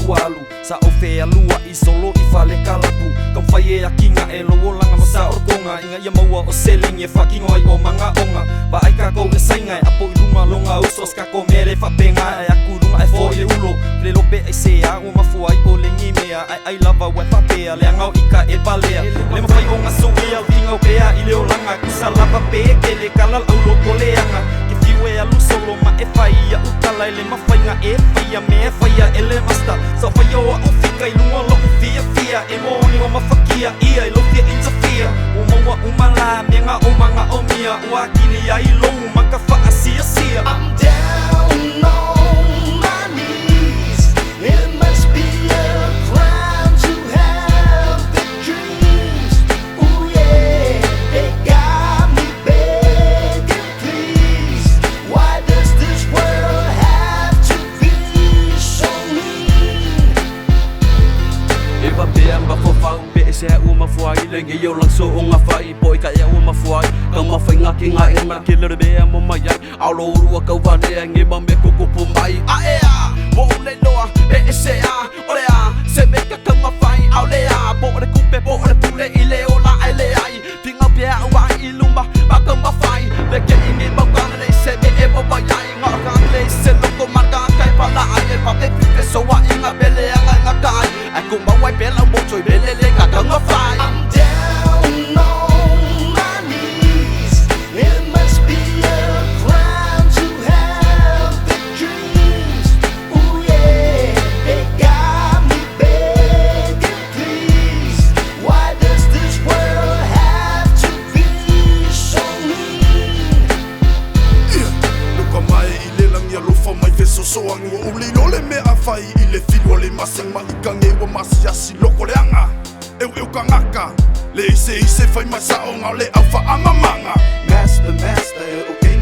ualu sa o fea lua I solo I fale kalapu kam fai e akinga e lowo langa masa orkonga inga ia maua o seleng e fucking oi o manga onga ba ai ka ko e sainga apo I lunga longa usos ka ko mere fa penga ai aku lunga e fo e ulo le lope ai se a o mafuai o le ngimea ai lava wa fa pea le ngau ika e balea le mafai o ngaso ia vinga o pea I le olanga ku salava pe ke le kalal au lo koleanga ke fiwe alu solo ma e fai ia utala le mafai nga e fai me fai ele masta so fai o o fika I lunga lo fia fia e mo ni o mafakia ia I lo fia interfere o maua o mala me nga o manga o mia o akili ai lo maka fa asia sia I'm down on my knees. It must be a crime to have the dreams. Ooh yeah, they got me begging please. Why does this world have to be so mean? Eva beamba fo fau be se o mafuai lenge yo lang so nga fai boy ka e o mafuai ka mafai nga ki nga e ma ki le be mo mai au lo ru ka va ne ngi ma me ko pu mai a e a wo le loa be se a o le a se me ka mafai au le a bo le kupe bo le pule I le o la ai le ai tinga pe a wa I lumba ba ka mafai le ke ngi ba ka le se me e mo mai nga ka le se lo ko marka kai pa la ai pa te pe so wa inga bele nga kai ai ku ba wai pe la mo choi bele le ka mafai I'm down on my knees. It must be a crime to have the dreams. Ooh yeah, they got me begging please. Why does this world have to be so mean? Luka mai I le langi alofa mai feso soangi wa uli no le mea fai I le filua le maseng ma I ka ngewa masiasi loko le anga Eu ka ngaka le ise fai mai sa o ngau le au fa amamanga Master, master, okay